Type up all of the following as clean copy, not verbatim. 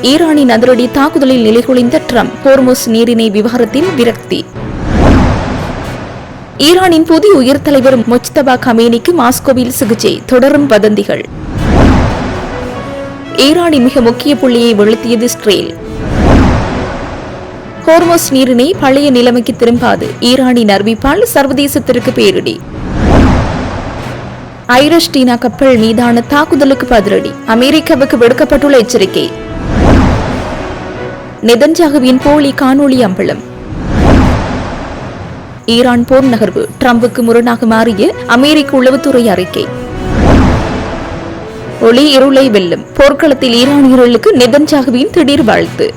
ஈரானின் அதிரடி தாக்குதலில் நிலைகுலைந்த ட்ரம்ப். ஹோர்முஸ் நீரிணை விவகாரத்தில் விரக்தி. ஈரானின் புதிய உயர் தலைவர் முஜ்தபா கமேனிக்கு மாஸ்கோவில் சிகிச்சை. தொடரும் வதந்திகள். ஈரானின் மிக முக்கிய புள்ளியை வெளுத்தியது இஸ்ரேல். ஹோர்முஸ் நீரிணை பழைய நிலைமைக்கு திரும்பாது. ஈரானின் அறிவிப்பால் சர்வதேசத்திற்கு பேரிடி. ஐரஸ்டீனா கப்பல் மீதான தாக்குதலுக்கு பதிலடி. அமெரிக்காவுக்கு விடுக்கப்பட்டுள்ள எச்சரிக்கை. நெதன்யாகுவின் போலி காணொலி அம்பலம். ஈரான் போர் நகர்வு. ட்ரம்புக்கு முரணாக மாறிய அமெரிக்க உளவுத்துறை அறிக்கை. ஒளி இருளை வெல்லும். போர்க்களத்தில் ஈரானியர்களுக்கு நெதன்யாகுவின் திடீர் வாழ்த்து.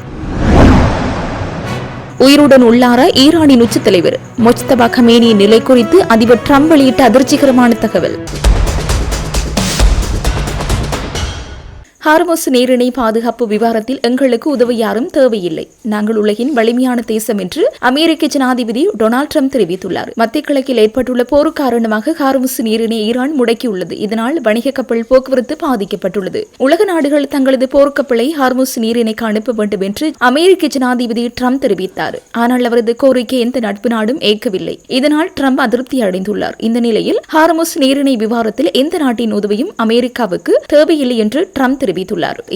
உயிருடன் உள்ளார ஈரானின் உச்ச தலைவர். முஜ்தபா கமேனியின் நிலை குறித்து அதிபர் ட்ரம்ப் வெளியிட்ட அதிர்ச்சிகரமான தகவல். ஹார்முஸ் நீரிணை பாதுகாப்பு விவகாரத்தில் எங்களுக்கு உதவ யாரும் தேவையில்லை. நாங்கள் உலகின் வலிமையான தேசம் என்று அமெரிக்க ஜனாதிபதி டொனால்டு ட்ரம்ப் தெரிவித்துள்ளார். மத்திய கிழக்கில் ஏற்பட்டுள்ள போர் காரணமாக ஹார்முஸ் நீரிணை ஈரான் முடக்கியுள்ளது. இதனால் வணிக கப்பல் போக்குவரத்து பாதிக்கப்பட்டுள்ளது. உலக நாடுகள் தங்களது போர்க்கப்பலை ஹார்முஸ் நீரிணைக்கு அனுப்ப வேண்டும் என்று அமெரிக்க ஜனாதிபதி ட்ரம்ப் தெரிவித்தார். ஆனால் அவரது கோரிக்கை எந்த நட்பு நாடும் ஏற்கவில்லை. இதனால் ட்ரம்ப் அதிருப்தி அடைந்துள்ளார். இந்த நிலையில் ஹார்முஸ் நீரிணை விவகாரத்தில் எந்த நாட்டின் உதவியும் அமெரிக்காவுக்கு தேவையில்லை என்று ட்ரம்ப் தெரிவித்தார்.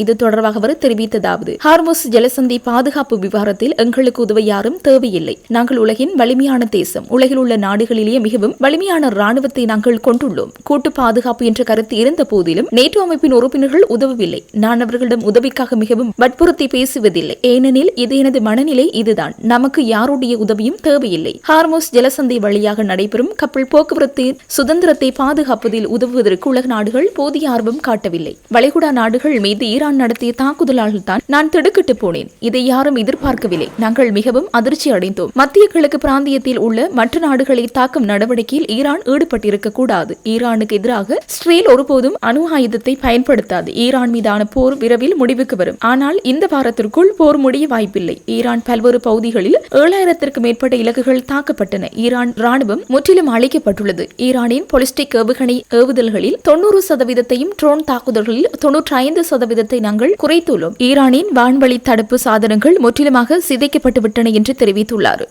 இது தொடர்பாக அவர் தெரிவித்ததாவது: ஹார்முஸ் ஜலசந்தி பாதுகாப்பு விவகாரத்தில் எங்களுக்கு உதவ யாரும் தேவையில்லை. நாங்கள் உலகின் வலிமையான தேசம். உலகில் உள்ள நாடுகளிலேயே மிகவும் வலிமையான ராணுவத்தை நாங்கள் கொண்டுள்ளோம். கூட்டு பாதுகாப்பு என்ற கருத்து இருந்த போதிலும் நேட்டோ அமைப்பின் உறுப்பினர்கள் உதவவில்லை. நான் அவர்களிடம் உதவிக்காக மிகவும் வற்புறுத்தி பேசுவதில்லை. ஏனெனில் இது எனது மனநிலை. இதுதான். நமக்கு யாருடைய உதவியும் தேவையில்லை. ஹார்முஸ் ஜலசந்தி வழியாக நடைபெறும் கப்பல் போக்குவரத்து சுதந்திரத்தை பாதுகாப்பதில் உதவுவதற்கு உலக நாடுகள் போதிய ஆர்வம் காட்டவில்லை. வளைகுடா நாடுகள் மீது ஈரான் நடத்திய தாக்குதலால் தான் நான் திடுக்கிட்டு போனேன். இதை யாரும் எதிர்பார்க்கவில்லை. நாங்கள் மிகவும் அதிர்ச்சி அடைந்தோம். மத்திய கிழக்கு பிராந்தியத்தில் உள்ள மற்ற நாடுகளை தாக்கும் நடவடிக்கையில் ஈரான் ஈடுபட்டிருக்க கூடாது. ஈரானுக்கு எதிராக இஸ்ரேல் ஒருபோதும் அணு ஆயுதத்தை பயன்படுத்தாது. ஈரான் மீதான போர் விரைவில் முடிவுக்கு வரும். ஆனால் இந்த வாரத்திற்குள் போர் முடிய வாய்ப்பில்லை. ஈரான் பல்வேறு பகுதிகளில் 7000க்கும் மேற்பட்ட இலக்குகள் தாக்கப்பட்டன. ஈரான் ராணுவம் முற்றிலும் அழிக்கப்பட்டுள்ளது. ஈரானின் பாலிஸ்டிக் ஏவுகணை ஏவுதல்களில் 90% ட்ரோன் தாக்குதல்களில் 95% நாங்கள் குறைத்துள்ளோம். ஈரானின் வான்வழி தடுப்பு சாதனங்கள் முற்றிலுமாக சிதைக்கப்பட்டுவிட்டன என்று தெரிவித்துள்ளார்.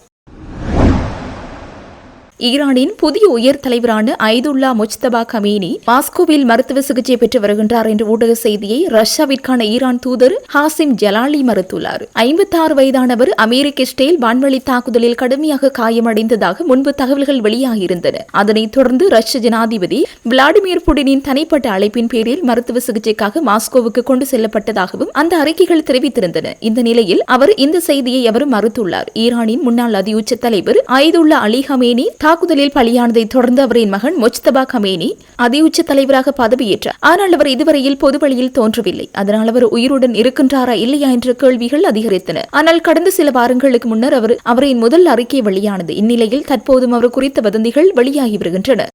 ஈரானின் புதிய உயர் தலைவரான ஐதுல்லா முஜ்தபா கமேனி மாஸ்கோவில் மருத்துவ சிகிச்சை பெற்று வருகின்றார் என்ற ஊடக செய்தியை ரஷ்யாவிற்கான ஈரான் தூதர் ஹாசிம் ஜலாலி மறுத்துள்ளார். 56 வயதானவர் அமெரிக்க இஸ்ரேல் வான்வழி தாக்குதலில் கடுமையாக காயமடைந்ததாக முன்பு தகவல்கள் வெளியாகியிருந்தன. அதனைத் தொடர்ந்து ரஷ்ய ஜனாதிபதி விளாடிமிர் புடினின் தனிப்பட்ட அழைப்பின் பேரில் மருத்துவ சிகிச்சைக்காக மாஸ்கோவுக்கு கொண்டு செல்லப்பட்டதாகவும் அந்த அறிக்கைகள் தெரிவித்திருந்தன. இந்த நிலையில் அவர் இந்த செய்தியை அவர் மறுத்துள்ளார். ஈரானின் முன்னாள் அதிஉச்ச தலைவர் ஐதுல்லா அலி கமேனி தாக்குதலில் பலியானதை தொடர்ந்து அவரின் மகன் முஜ்தபா கமேனி அதிஉச்ச தலைவராக பதவியேற்றார். ஆனால் அவர் இதுவரையில் பொதுவெளியில் தோன்றவில்லை. அதனால் அவர் உயிருடன் இருக்கின்றாரா இல்லையா என்ற கேள்விகள் அதிகரித்தன. ஆனால் கடந்த சில வாரங்களுக்கு முன்னர் அவரின் முதல் அறிக்கை வெளியானது. இந்நிலையில் தற்போதும் அவர் குறித்த வதந்திகள் வெளியாகி வருகின்றன.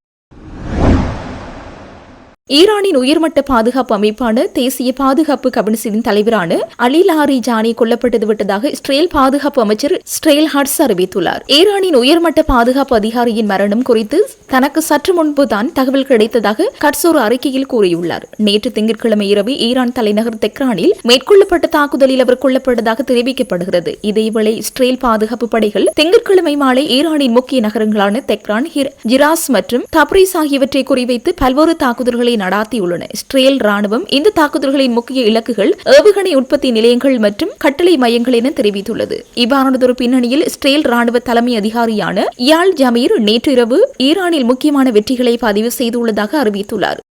ஈரானின் உயர்மட்ட பாதுகாப்பு அமைப்பான தேசிய பாதுகாப்பு கவுன்சிலின் தலைவரான அலி லாரிஜானி கொல்லப்பட்டது விட்டதாக இஸ்ரேல் பாதுகாப்பு அமைச்சர் இஸ்ரேல் ஹட்ஸ் அறிவித்துள்ளார். ஈரானின் உயர்மட்ட பாதுகாப்பு அதிகாரியின் மரணம் குறித்து தனக்கு சற்று முன்புதான் தகவல் கிடைத்ததாக ஹட்ஸ் ஒரு அறிக்கையில் கூறியுள்ளார். நேற்று திங்கட்கிழமை இரவு ஈரான் தலைநகர் தெஹ்ரானில் மேற்கொள்ளப்பட்ட தாக்குதலில் அவர் கொல்லப்பட்டதாக தெரிவிக்கப்படுகிறது. இதேவேளை இஸ்ரேல் பாதுகாப்பு படைகள் திங்கட்கிழமை மாலை ஈரானின் முக்கிய நகரங்களான தெஹ்ரான், ஜிராஸ் மற்றும் தப்ரீஸ் ஆகியவற்றை குறிவைத்து பல்வேறு தாக்குதல்களை நடாத்தியுள்ளன. இஸ்ரேல் ராணுவம் இந்த தாக்குதல்களின் முக்கிய இலக்குகள் ஏவுகணை உற்பத்தி நிலையங்கள் மற்றும் கட்டளை மையங்கள் என தெரிவித்துள்ளது. இவ்வாறானதொரு பின்னணியில் இஸ்ரேல் ராணுவ தலைமை அதிகாரியான இயால் ஜமீர் நேற்று இரவு ஈரானில் முக்கியமான வெற்றிகளை பதிவு செய்துள்ளதாக அறிவித்துள்ளார்.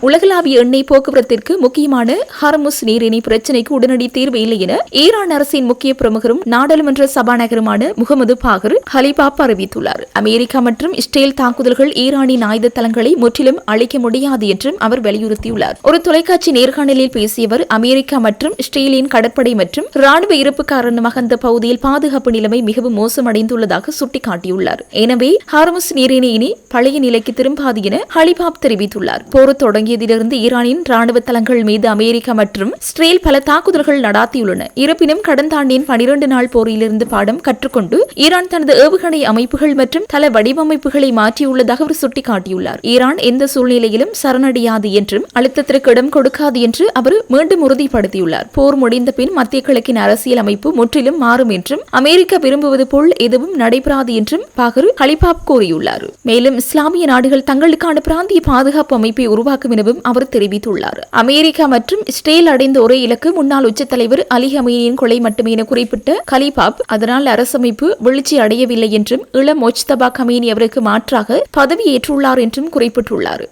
உலகளாவிய எண்ணெய் போக்குவரத்திற்கு முக்கியமான ஹார்முஸ் நீரிணை பிரச்சினைக்கு உடனடி தீர்வு இல்லை என ஈரான் அரசின் முக்கிய பிரமுகரும் நாடாளுமன்ற சபாநாயகருமான முகமது பாகர் ஹலிபாப் அறிவித்துள்ளார். அமெரிக்கா மற்றும் இஸ்ரேல் தாக்குதல்கள் ஈரானின் ஆயுத தளங்களை முற்றிலும் அழிக்க முடியாது என்றும் அவர் வலியுறுத்தியுள்ளார். ஒரு தொலைக்காட்சி நேர்காணலில் பேசியவர் அமெரிக்கா மற்றும் இஸ்ரேலின் கடற்படை மற்றும் ராணுவ இருப்பு காரணமாக அந்த பகுதியில் பாதுகாப்பு நிலைமை மிகவும் மோசமடைந்துள்ளதாக சுட்டிக்காட்டியுள்ளார். எனவே ஹார்முஸ் நீரிணை இனி பழைய நிலைக்கு திரும்பாது என ஹலிபாப் தெரிவித்துள்ளார். போர் தொடங்கிய தொடங்கியதிலிருந்து ஈரானின் ராணுவ தளங்கள் மீது அமெரிக்கா மற்றும் இஸ்ரேல் பல தாக்குதல்கள் நடாத்தியுள்ளன. இருப்பினும் கடந்த ஆண்டின் 12 நாள் போரிலிருந்து பாடம் கற்றுக்கொண்டு ஈரான் தனது ஏவுகணை அமைப்புகள் மற்றும் தள வடிவமைப்புகளை மாற்றியுள்ளதாக அவர் சுட்டிக்காட்டியுள்ளார். ஈரான் எந்த சூழ்நிலையிலும் சரணடையாது என்றும் அழுத்தத்திற்கு இடம் கொடுக்காது என்று அவர் மீண்டும் உறுதிப்படுத்தியுள்ளார். போர் முடிந்த பின் மத்திய கிழக்கின் அரசியல் அமைப்பு முற்றிலும் மாறும் என்றும் அமெரிக்கா விரும்புவது போல் எதுவும் நடைபெறாது என்றும் பாகர் கலிபாப் கூறியுள்ளார். மேலும் இஸ்லாமிய நாடுகள் தங்களுக்கான பிராந்திய பாதுகாப்பு அமைப்பை உருவாக்கும் எனவும் அவர் தெரிவித்துள்ளார். அமெரிக்கா மற்றும் இஸ்ரேல் அடைந்த ஒரே இலக்கு முன்னாள் உச்ச தலைவர் அலி ஹமீனியின் கொலை மட்டுமே என குறிப்பிட்ட கலிபாப், அதனால் அரசமைப்பு வீழ்ச்சி அடையவில்லை என்றும் இளம் முஜ்தபா கமீனி அவருக்கு மாற்றாக பதவியேற்றுள்ளார் என்றும் குறிப்பிட்டுள்ளார்.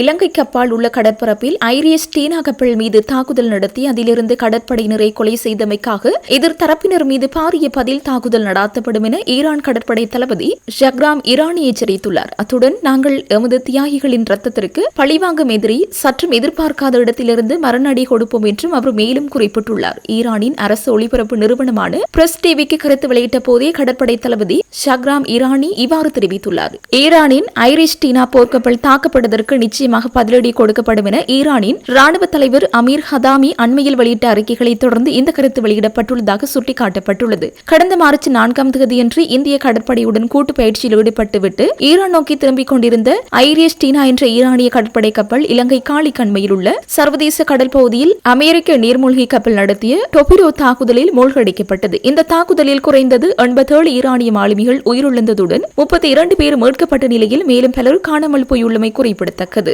இலங்கைக்கு அப்பால் உள்ள கடற்பரப்பில் ஐரிஸ் டீனா கப்பல் மீது தாக்குதல் நடத்தி அதிலிருந்து கடற்படையினரை கொலை செய்தமைக்காக எதிர்த்தரப்பினர் மீது பாரிய பதில் தாக்குதல் நடாத்தப்படும் என ஈரான் கடற்படை தளபதி ஷஹ்ராம் இரானி எச்சரித்துள்ளார். அத்துடன் நாங்கள் எமது தியாகிகளின் ரத்தத்திற்கு பழிவாங்கும் எதிரி சற்றும் எதிர்பார்க்காத இடத்திலிருந்து மரணடி கொடுப்போம் என்றும் அவர் மேலும் குறிப்பிட்டுள்ளார். ஈரானின் அரசு ஒளிபரப்பு நிறுவனமான பிரஸ் டிவிக்கு கருத்து வெளியிட்ட போதே கடற்படை தளபதி ஷஹ்ராம் இரானி இவ்வாறு தெரிவித்துள்ளார். ஈரானின் ஐரிஸ் டீனா போர்க்கப்பல் தாக்கப்பட்டதற்கு நிச்சயமாக பதிலடி கொடுக்கப்படும் என ஈரானின் ராணுவ தலைவர் அமீர் ஹதாமி அண்மையில் வெளியிட்ட அறிக்கைகளை தொடர்ந்து இந்த கருத்து வெளியிடப்பட்டுள்ளதாக சுட்டிக்காட்டப்பட்டுள்ளது. கடந்த மார்ச் 4ஆம் தேதியன்று இந்திய கடற்படையுடன் கூட்டு பயிற்சியில் ஈடுபட்டுவிட்டு ஈரான் நோக்கி திரும்பிக் கொண்டிருந்த ஐரிஸ் டீனா என்ற ஈரானிய கடற்படை கப்பல் இலங்கை காளிக்கண்மையில் உள்ள சர்வதேச கடல் பகுதியில் அமெரிக்க நீர்மூழ்கி கப்பல் நடத்திய டொபிரோ தாக்குதலில் மூழ்கடிக்கப்பட்டது. இந்த தாக்குதலில் குறைந்தது 87 ஈரானிய மாலுமிகள் உயிரிழந்ததுடன் 32 பேர் மீட்கப்பட்ட நிலையில் மேலும் பலர் காணாமல் போயுள்ளமை குறிப்பிடத்தக்கது.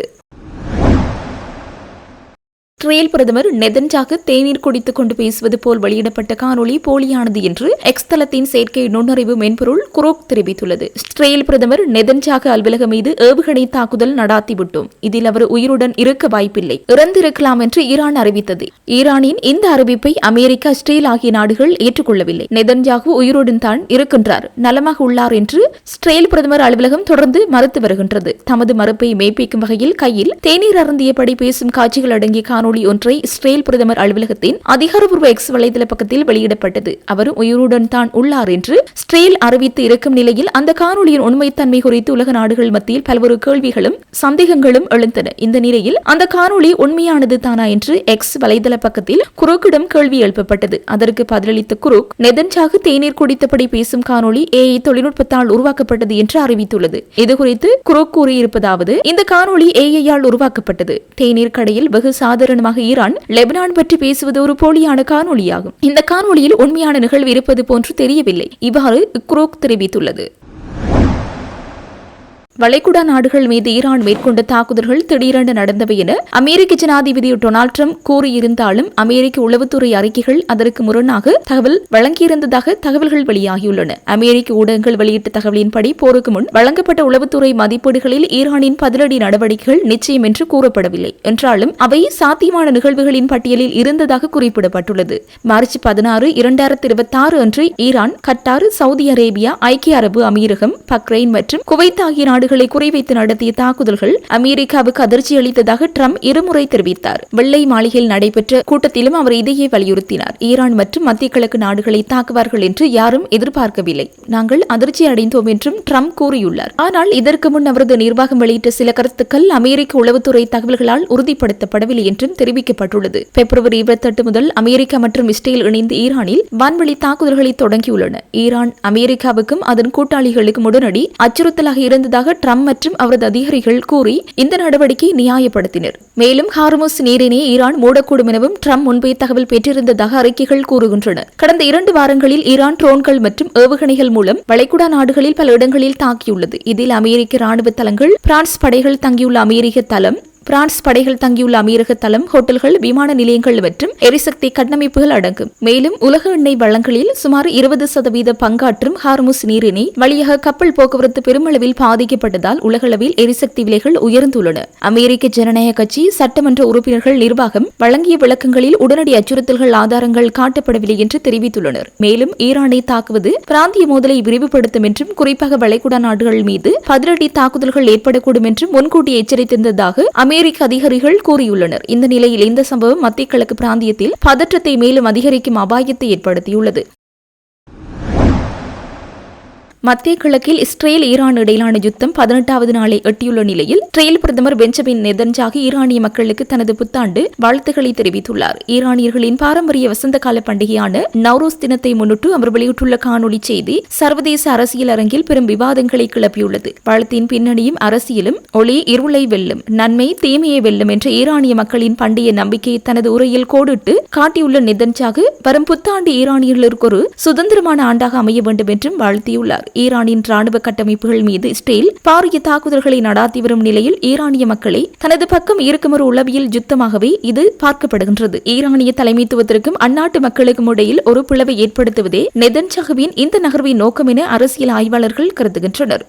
இஸ்ரேல் பிரதமர் நெதன்யாகு தேநீர் குடித்துக் கொண்டு பேசுவது போல் வெளியிடப்பட்ட காணொலி போலியானது என்று எக்ஸ் தளத்தின் செயற்கை நுண்ணறிவு மென்பொருள் குரோக் தெரிவித்துள்ளது. இஸ்ரேல் பிரதமர் நெதன்யாகு அலுவலகம் மீது ஏவுகணை தாக்குதல் நடாத்திவிட்டோம். இதில் அவர் உயிருடன் இருக்க வாய்ப்பில்லை, இறந்திருக்கலாம் என்று ஈரான் அறிவித்தது. ஈரானின் இந்த அறிவிப்பை அமெரிக்கா, இஸ்ரேல் ஆகிய நாடுகள் ஏற்றுக்கொள்ளவில்லை. நெதன்யாகு உயிருடன் தான் இருக்கின்றார், நலமாக உள்ளார் என்று இஸ்ரேல் பிரதமர் அலுவலகம் தொடர்ந்து மறுத்து வருகின்றது. தமது மறுப்பை மெய்ப்பிக்கும் வகையில் கையில் தேநீர் அருந்தியபடி பேசும் காட்சிகள் அடங்கிய காணொலி ஒன்றை இஸ்ரேல் பிரதமர் அலுவலகத்தின் அதிகாரப்பூர்வ எக்ஸ் வலைதள பக்கத்தில் வெளியிடப்பட்டது. அவர் உயிருடன் தான் உள்ளார் என்று இஸ்ரேல் அறிவித்து இருக்கும் நிலையில் அந்த காணொலியின் உண்மைத்தன்மை குறித்து உலக நாடுகள் மத்தியில் பல்வேறு கேள்விகளும் சந்தேகங்களும் எழுந்தன. இந்த நிலையில் அந்த காணொலி உண்மையானது தானா என்று எக்ஸ் வலைதள பக்கத்தில் குரோக்கிடம் கேள்வி எழுப்பப்பட்டது. அதற்கு பதிலளித்த குரோக், நெதன்யாகு தேநீர் குடித்தபடி பேசும் காணொலி AI தொழில்நுட்பத்தால் உருவாக்கப்பட்டது என்று அறிவித்துள்ளது. இதுகுறித்து குரோக் கூறியிருப்பதாவது, இந்த காணொலி AI-யால் உருவாக்கப்பட்டது. தேநீர் கடையில் வெகு சாதாரண ஈரான் லெபனான் பற்றி பேசுவது ஒரு போலியான காணொலியாகும். இந்த காணொலியில் உண்மையான நிகழ்வு இருப்பது போன்று தெரியவில்லை. இவ்வாறு குரோக் தெரிவித்துள்ளது. வளைகுடா நாடுகள் மீது ஈரான் மேற்கொண்ட தாக்குதல்கள் திடீரென நடந்தவை என அமெரிக்க ஜனாதிபதி டொனால்ட் ட்ரம்ப் கூறியிருந்தாலும் அமெரிக்க உளவுத்துறை அறிக்கைகள் அதற்கு முரணாக தகவல் வழங்கியிருந்ததாக தகவல்கள் வெளியாகியுள்ளன. அமெரிக்க ஊடகங்கள் வெளியிட்ட தகவலின்படி போருக்கு முன் வழங்கப்பட்ட உளவுத்துறை மதிப்பீடுகளில் ஈரானின் பதிலடி நடவடிக்கைகள் நிச்சயம் என்று கூறப்படவில்லை என்றாலும் அவை சாத்தியமான நிகழ்வுகளின் பட்டியலில் இருந்ததாக குறிப்பிடப்பட்டுள்ளது. மார்ச் 16, 2026 அன்று ஈரான், கட்டார், சவுதி அரேபியா, ஐக்கிய அரபு அமீரகம், பக்ரைன் மற்றும் குவைத் ஆகிய நாடுகளை குறிவைத்து நடத்திய தாக்குதல்கள் அமெரிக்காவுக்கு அதிர்ச்சி அளித்ததாக ட்ரம்ப் இருமுறை தெரிவித்தார். வெள்ளை மாளிகையில் நடைபெற்ற கூட்டத்திலும் அவர் இதையே வலியுறுத்தினார். ஈரான் மற்றும் மத்திய கிழக்கு நாடுகளை தாக்குவார்கள் என்று யாரும் எதிர்பார்க்கவில்லை. நாங்கள் அதிர்ச்சி அடைந்தோம் என்றும் ட்ரம்ப் கூறியுள்ளார். ஆனால் இதற்கு முன் அவரது நிர்வாகம் வெளியிட்ட சில கருத்துக்கள் அமெரிக்க உளவுத்துறை தகவல்களால் உறுதிப்படுத்தப்படவில்லை என்றும் தெரிவிக்கப்பட்டுள்ளது. பிப்ரவரி 28 முதல் அமெரிக்கா மற்றும் இஸ்ரேல் இணைந்து ஈரானில் வான்வெளி தாக்குதல்களை தொடங்கியுள்ளன. ஈரான் அமெரிக்காவுக்கும் அதன் கூட்டாளிகளுக்கும் உடனடி அச்சுறுத்தலாக இருந்ததாக ட்ரம்ப் மற்றும் அவரது அதிகாரிகள் கூறி இந்த நடவடிக்கை நியாயப்படுத்தினர். மேலும் ஹார்முஸ் நீரினை ஈரான் மூடக்கூடும் எனவும் ட்ரம்ப் முன்பே தகவல் பெற்றிருந்ததாக அறிக்கைகள் கூறுகின்றன. கடந்த 2 வாரங்களில் ஈரான் ட்ரோன்கள் மற்றும் ஏவுகணைகள் மூலம் வளைகுடா நாடுகளில் பல இடங்களில் தாக்கியுள்ளது. இதில் அமெரிக்க ராணுவ தளங்கள், பிரான்ஸ் படைகள் தங்கியுள்ள அமெரிக்க தளம், பிரான்ஸ் படைகள் தங்கியுள்ள அமீரக தளம், ஹோட்டல்கள், விமான நிலையங்கள் மற்றும் எரிசக்தி கட்டமைப்புகள் அடங்கும். மேலும் உலக எண்ணெய் வளங்களில் சுமார் 20% பங்காற்றும் ஹார்முஸ் நீரிணை வழியாக கப்பல் போக்குவரத்து பெருமளவில் பாதிக்கப்பட்டதால் உலகளவில் எரிசக்தி விலைகள் உயர்ந்துள்ளன. அமெரிக்க ஜனநாயக கட்சி சட்டமன்ற உறுப்பினர்கள் நிர்வாகம் வழங்கிய விளக்கங்களில் உடனடி அச்சுறுத்தல்கள் ஆதாரங்கள் காட்டப்படவில்லை என்று தெரிவித்துள்ளனர். மேலும் ஈரானை தாக்குவது பிராந்திய மோதலை விரிவுபடுத்தும் என்றும் குறிப்பாக வளைகுடா நாடுகள் மீது பதிலடி தாக்குதல்கள் ஏற்படக்கூடும் என்றும் முன்கூட்டி எச்சரித்திருந்ததாக அமெரிக்க அதிகாரிகள் கூறியுள்ளனர். இந்த நிலையில் இந்த சம்பவம் மத்திய கிழக்கு பிராந்தியத்தில் பதற்றத்தை மேலும் அதிகரிக்கும் அபாயத்தை ஏற்படுத்தியுள்ளது. மத்திய கிழக்கில் இஸ்ரேல் ஈரான் இடையிலான யுத்தம் 18வது நாளை எட்டியுள்ள நிலையில் இஸ்ரேல் பிரதமர் பெஞ்சமின் நெதன்யாகு ஈரானிய மக்களுக்கு தனது புத்தாண்டு வாழ்த்துக்களை தெரிவித்துள்ளார். ஈரானியர்களின் பாரம்பரிய வசந்த கால பண்டிகையான நவ்ரோஸ் தினத்தை முன்னிட்டு அவர் வெளியிட்டுள்ள காணொலி செய்தி சர்வதேச அரசியல் அரங்கில் பெரும் விவாதங்களை கிளப்பியுள்ளது. வாழ்த்தின் பின்னணியும் அரசியலும் ஒளி இருளை வெல்லும், நன்மை தீமையை வெல்லும் என்ற ஈரானிய மக்களின் பண்டைய நம்பிக்கையை தனது உரையில் கோடிட்டு காட்டியுள்ள நெதன்யாகு வரும் புத்தாண்டு ஈரானியர்களுக்கு ஒரு சுதந்திரமான ஆண்டாக அமைய வேண்டும் என்றும் வாழ்த்தியுள்ளார். ஈரானின் ராணுவ கட்டமைப்புகள் மீது இஸ்ரேல் பாரிய தாக்குதல்களை நடாத்தி வரும் நிலையில் ஈரானிய மக்களை தனது பக்கம் இருக்கும் ஒரு உளவியல் யுத்தமாகவே இது பார்க்கப்படுகின்றது. ஈரானிய தலைமைத்துவத்திற்கும் அந்நாட்டு மக்களுக்கும் இடையில் ஒரு பிளவை ஏற்படுத்துவதே நெதன்யாகுவின் இந்த நகர்வின் நோக்கம் என அரசியல் ஆய்வாளர்கள் கருதுகின்றனர்.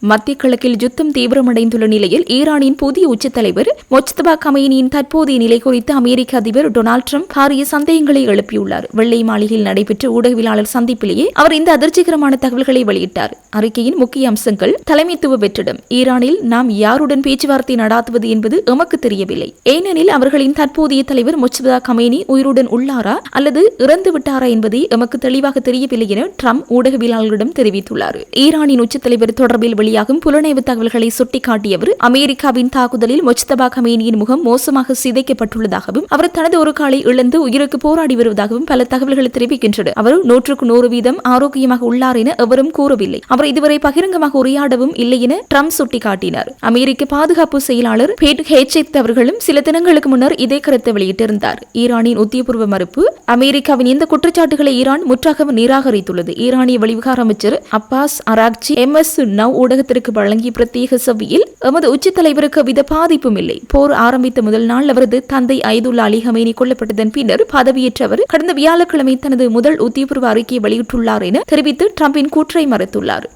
மத்திய கிழக்கில் யுத்தம் தீவிரமடைந்துள்ள நிலையில் ஈரானின் புதிய உச்சத் தலைவர் மொஜ்தபா கமேனியின் தற்போதைய நிலை குறித்து அமெரிக்க அதிபர் டொனால்டு டிரம்ப் பாரிய சந்தேகங்களை எழுப்பியுள்ளார். வெள்ளை மாளிகையில் நடைபெற்ற ஊடகவியலாளர் சந்திப்பிலேயே அவர் இந்த அதிர்ச்சிகரமான தகவல்களை வெளியிட்டார். அறிக்கையின் முக்கிய அம்சங்கள்: தலைமைத்துவ வெற்றிடம். ஈரானில் நாம் யாருடன் பேச்சுவார்த்தை நடாத்துவது என்பது எமக்கு தெரியவில்லை, ஏனெனில் அவர்களின் தற்போதைய தலைவர் மொஜ்தபா கமேனி உயிருடன் உள்ளாரா அல்லது இறந்து விட்டாரா என்பதை எமக்கு தெளிவாக தெரியவில்லை என டிரம்ப் ஊடகவியலாளர்களிடம் தெரிவித்துள்ளார். ஈரானின் உச்சத் தலைவர் தொடர்பில் புலனாய்வு தகவல்களை சுட்டிக்காட்டியவர் அமெரிக்காவின் தாக்குதலில் மொஜ்தபா கமேனியின் முகம் மோசமாக சிதைக்கப்பட்டுள்ளதாகவும் அவர் தனது ஒரு காலை இழந்து உயிருக்கு போராடி வருவதாகவும் பல தகவல்கள் தெரிவிக்கின்றன. அவர் 100% ஆரோக்கியமாக உள்ளார் என எவரும் கூறவில்லை. அவர் இதுவரை பகிரங்கமாக உரையாடவும் இல்லை என டிரம்ப் சுட்டிக்காட்டினார். அமெரிக்க பாதுகாப்பு செயலாளர் பேட் ஹெட்ஜெட் அவர்களும் சில தினங்களுக்கு முன்னர் இதே கருத்தை வெளியிட்டிருந்தார். ஈரானின் உத்தியபூர்வ மறுப்பு: அமெரிக்காவின் இந்த குற்றச்சாட்டுகளை ஈரான் முற்றாக நிராகரித்துள்ளது. ஈரானிய வெளிவிகார அமைச்சர் அப்பாஸ் அராக்சி MS நவ் ஊடகத்திற்கு வழங்கிய பிரத்யேக செவ்வியில் எமது உச்சத் தலைவருக்கு வித பாதிப்பும் இல்லை. போர் ஆரம்பித்த முதல் நாள் அவரது தந்தை அயதுல்லா அலி கமேனி கொல்லப்பட்டதன் பின்னர் பதவியேற்றவர் கடந்த வியாழக்கிழமை தனது முதல் உத்தியபூர்வ அறிக்கையை வெளியிட்டுள்ளார் என தெரிவித்து டிரம்பின் கூற்றை மறுத்துள்ளார்.